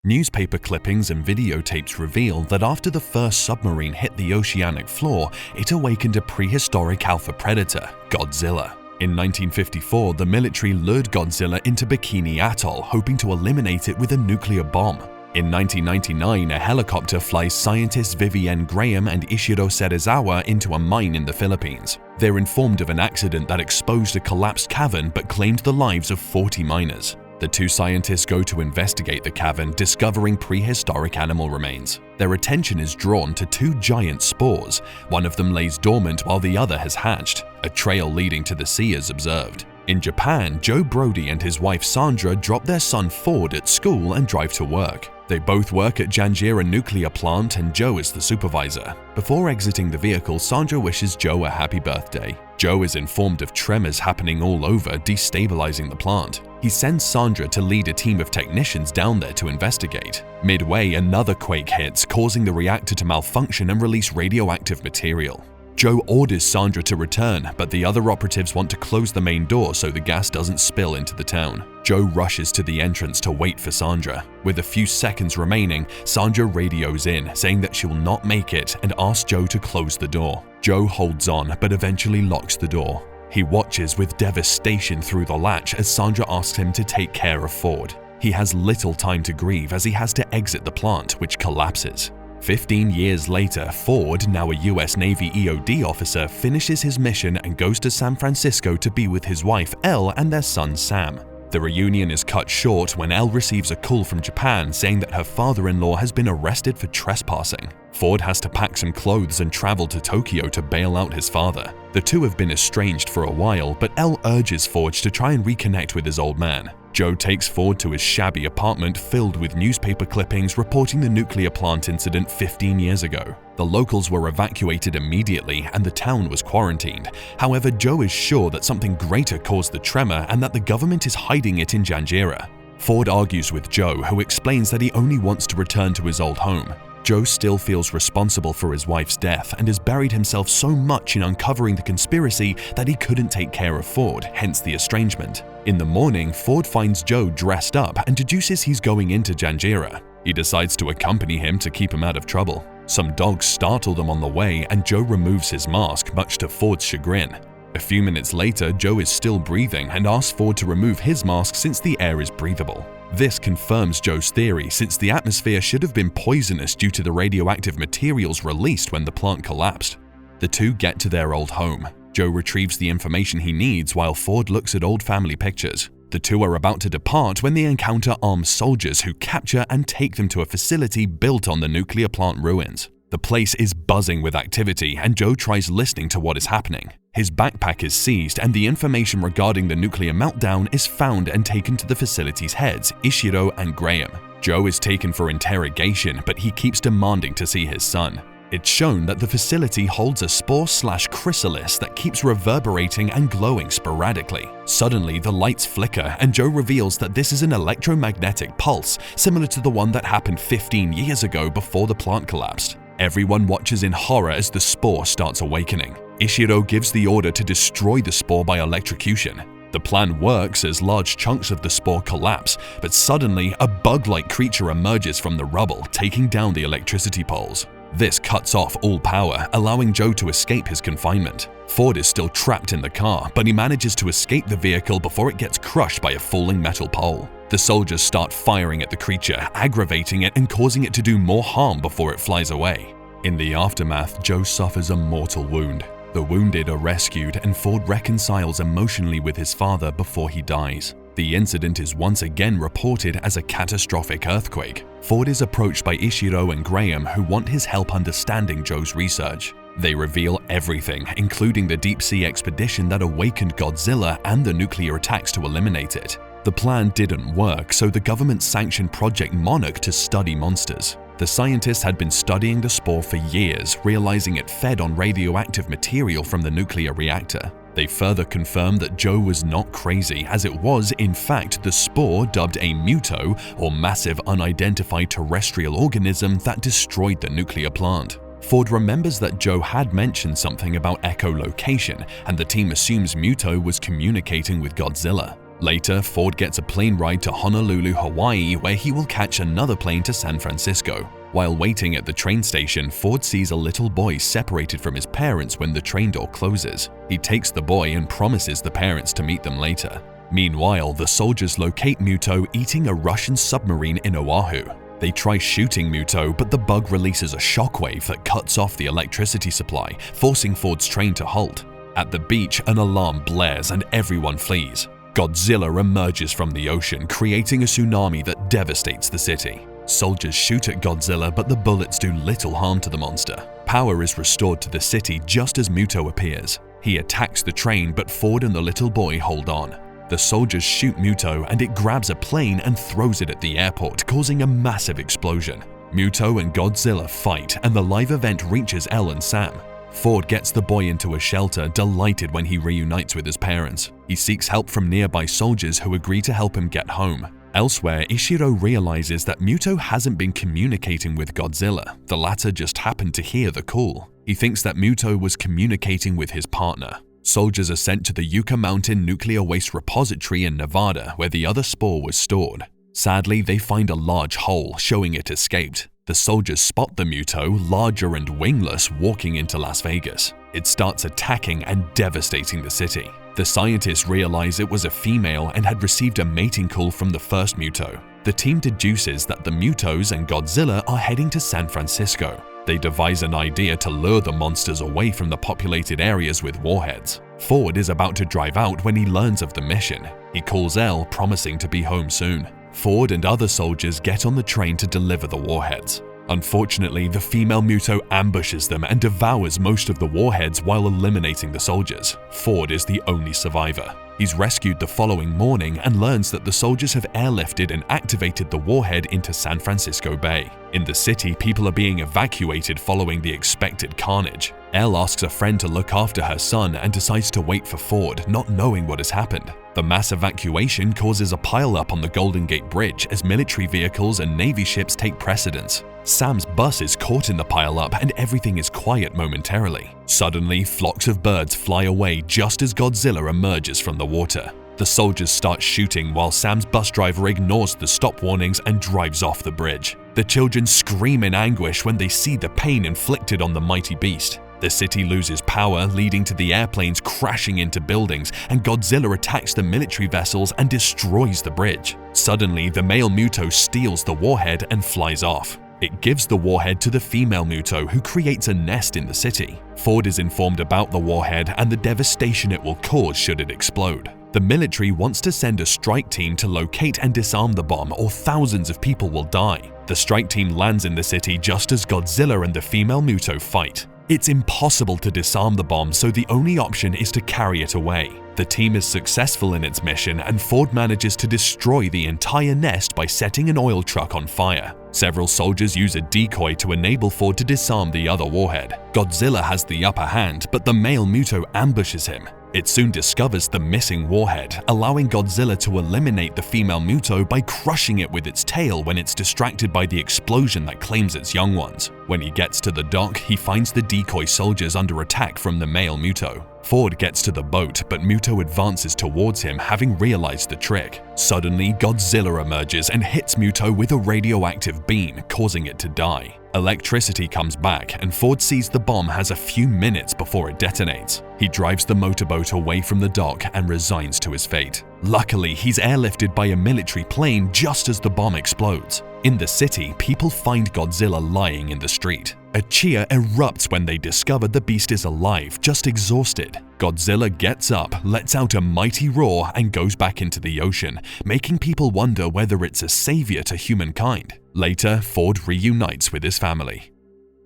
Newspaper clippings and videotapes reveal that after the first submarine hit the oceanic floor, it awakened a prehistoric alpha predator, Godzilla. In 1954, the military lured Godzilla into Bikini Atoll, hoping to eliminate it with a nuclear bomb. In 1999, a helicopter flies scientists Vivienne Graham and Ishiro Serizawa into a mine in the Philippines. They're informed of an accident that exposed a collapsed cavern but claimed the lives of 40 miners. The two scientists go to investigate the cavern, discovering prehistoric animal remains. Their attention is drawn to two giant spores. One of them lays dormant while the other has hatched. A trail leading to the sea is observed. In Japan, Joe Brody and his wife Sandra drop their son Ford at school and drive to work. They both work at Janjira nuclear plant and Joe is the supervisor. Before exiting the vehicle, Sandra wishes Joe a happy birthday. Joe is informed of tremors happening all over, destabilizing the plant. He sends Sandra to lead a team of technicians down there to investigate. Midway, another quake hits, causing the reactor to malfunction and release radioactive material. Joe orders Sandra to return, but the other operatives want to close the main door so the gas doesn't spill into the town. Joe rushes to the entrance to wait for Sandra. With a few seconds remaining, Sandra radios in, saying that she will not make it and asks Joe to close the door. Joe holds on, but eventually locks the door. He watches with devastation through the latch as Sandra asks him to take care of Ford. He has little time to grieve as he has to exit the plant, which collapses. 15 years later, Ford, now a US Navy EOD officer, finishes his mission and goes to San Francisco to be with his wife Elle and their son Sam. The reunion is cut short when Elle receives a call from Japan saying that her father-in-law has been arrested for trespassing. Ford has to pack some clothes and travel to Tokyo to bail out his father. The two have been estranged for a while, but Elle urges Ford to try and reconnect with his old man. Joe takes Ford to his shabby apartment filled with newspaper clippings reporting the nuclear plant incident 15 years ago. The locals were evacuated immediately and the town was quarantined. However, Joe is sure that something greater caused the tremor and that the government is hiding it in Janjira. Ford argues with Joe, who explains that he only wants to return to his old home. Joe still feels responsible for his wife's death and has buried himself so much in uncovering the conspiracy that he couldn't take care of Ford, hence the estrangement. In the morning, Ford finds Joe dressed up and deduces he's going into Janjira. He decides to accompany him to keep him out of trouble. Some dogs startle them on the way and Joe removes his mask, much to Ford's chagrin. A few minutes later, Joe is still breathing and asks Ford to remove his mask since the air is breathable. This confirms Joe's theory, since the atmosphere should have been poisonous due to the radioactive materials released when the plant collapsed. The two get to their old home. Joe retrieves the information he needs while Ford looks at old family pictures. The two are about to depart when they encounter armed soldiers who capture and take them to a facility built on the nuclear plant ruins. The place is buzzing with activity and Joe tries listening to what is happening. His backpack is seized and the information regarding the nuclear meltdown is found and taken to the facility's heads, Ishiro and Graham. Joe is taken for interrogation, but he keeps demanding to see his son. It's shown that the facility holds a spore/chrysalis that keeps reverberating and glowing sporadically. Suddenly, the lights flicker and Joe reveals that this is an electromagnetic pulse, similar to the one that happened 15 years ago before the plant collapsed. Everyone watches in horror as the spore starts awakening. Ishiro gives the order to destroy the spore by electrocution. The plan works as large chunks of the spore collapse, but suddenly a bug-like creature emerges from the rubble, taking down the electricity poles. This cuts off all power, allowing Joe to escape his confinement. Ford is still trapped in the car, but he manages to escape the vehicle before it gets crushed by a falling metal pole. The soldiers start firing at the creature, aggravating it and causing it to do more harm before it flies away. In the aftermath, Joe suffers a mortal wound. The wounded are rescued and Ford reconciles emotionally with his father before he dies. The incident is once again reported as a catastrophic earthquake. Ford is approached by Ishiro and Graham, who want his help understanding Joe's research. They reveal everything, including the deep-sea expedition that awakened Godzilla and the nuclear attacks to eliminate it. The plan didn't work, so the government sanctioned Project Monarch to study monsters. The scientists had been studying the spore for years, realizing it fed on radioactive material from the nuclear reactor. They further confirmed that Joe was not crazy, as it was, in fact, the spore dubbed a muto, or massive unidentified terrestrial organism that destroyed the nuclear plant. Ford remembers that Joe had mentioned something about echolocation, and the team assumes Muto was communicating with Godzilla. Later, Ford gets a plane ride to Honolulu, Hawaii, where he will catch another plane to San Francisco. While waiting at the train station, Ford sees a little boy separated from his parents when the train door closes. He takes the boy and promises the parents to meet them later. Meanwhile, the soldiers locate Muto eating a Russian submarine in Oahu. They try shooting Muto, but the bug releases a shockwave that cuts off the electricity supply, forcing Ford's train to halt. At the beach, an alarm blares and everyone flees. Godzilla emerges from the ocean, creating a tsunami that devastates the city. Soldiers shoot at Godzilla, but the bullets do little harm to the monster. Power is restored to the city just as Muto appears. He attacks the train, but Ford and the little boy hold on. The soldiers shoot Muto and it grabs a plane and throws it at the airport, causing a massive explosion. Muto and Godzilla fight and the live event reaches Elle and Sam. Ford gets the boy into a shelter, delighted when he reunites with his parents. He seeks help from nearby soldiers who agree to help him get home. Elsewhere, Ishiro realizes that Muto hasn't been communicating with Godzilla. The latter just happened to hear the call. He thinks that Muto was communicating with his partner. Soldiers are sent to the Yucca Mountain Nuclear Waste Repository in Nevada, where the other spore was stored. Sadly, they find a large hole, showing it escaped. The soldiers spot the Muto, larger and wingless, walking into Las Vegas. It starts attacking and devastating the city. The scientists realize it was a female and had received a mating call from the first Muto. The team deduces that the Mutos and Godzilla are heading to San Francisco. They devise an idea to lure the monsters away from the populated areas with warheads. Ford is about to drive out when he learns of the mission. He calls Elle, promising to be home soon. Ford and other soldiers get on the train to deliver the warheads. Unfortunately, the female Muto ambushes them and devours most of the warheads while eliminating the soldiers. Ford is the only survivor. He's rescued the following morning and learns that the soldiers have airlifted and activated the warhead into San Francisco Bay. In the city, people are being evacuated following the expected carnage. Elle asks a friend to look after her son and decides to wait for Ford, not knowing what has happened. The mass evacuation causes a pileup on the Golden Gate Bridge as military vehicles and Navy ships take precedence. Sam's bus is caught in the pileup and everything is quiet momentarily. Suddenly, flocks of birds fly away just as Godzilla emerges from the water. The soldiers start shooting while Sam's bus driver ignores the stop warnings and drives off the bridge. The children scream in anguish when they see the pain inflicted on the mighty beast. The city loses power, leading to the airplanes crashing into buildings, and Godzilla attacks the military vessels and destroys the bridge. Suddenly, the male Muto steals the warhead and flies off. It gives the warhead to the female Muto, who creates a nest in the city. Ford is informed about the warhead and the devastation it will cause should it explode. The military wants to send a strike team to locate and disarm the bomb, or thousands of people will die. The strike team lands in the city just as Godzilla and the female Muto fight. It's impossible to disarm the bomb, so the only option is to carry it away. The team is successful in its mission, and Ford manages to destroy the entire nest by setting an oil truck on fire. Several soldiers use a decoy to enable Ford to disarm the other warhead. Godzilla has the upper hand, but the male Muto ambushes him. It soon discovers the missing warhead, allowing Godzilla to eliminate the female Muto by crushing it with its tail when it's distracted by the explosion that claims its young ones. When he gets to the dock, he finds the decoy soldiers under attack from the male Muto. Ford gets to the boat, but Muto advances towards him, having realized the trick. Suddenly, Godzilla emerges and hits Muto with a radioactive beam, causing it to die. Electricity comes back, and Ford sees the bomb has a few minutes before it detonates. He drives the motorboat away from the dock and resigns to his fate. Luckily, he's airlifted by a military plane just as the bomb explodes. In the city, people find Godzilla lying in the street. A cheer erupts when they discover the beast is alive, just exhausted. Godzilla gets up, lets out a mighty roar, and goes back into the ocean, making people wonder whether it's a savior to humankind. Later, Ford reunites with his family.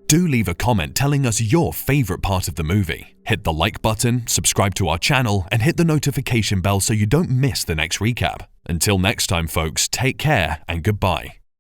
Do leave a comment telling us your favorite part of the movie. Hit the like button, subscribe to our channel, and hit the notification bell so you don't miss the next recap. Until next time, folks, take care and goodbye.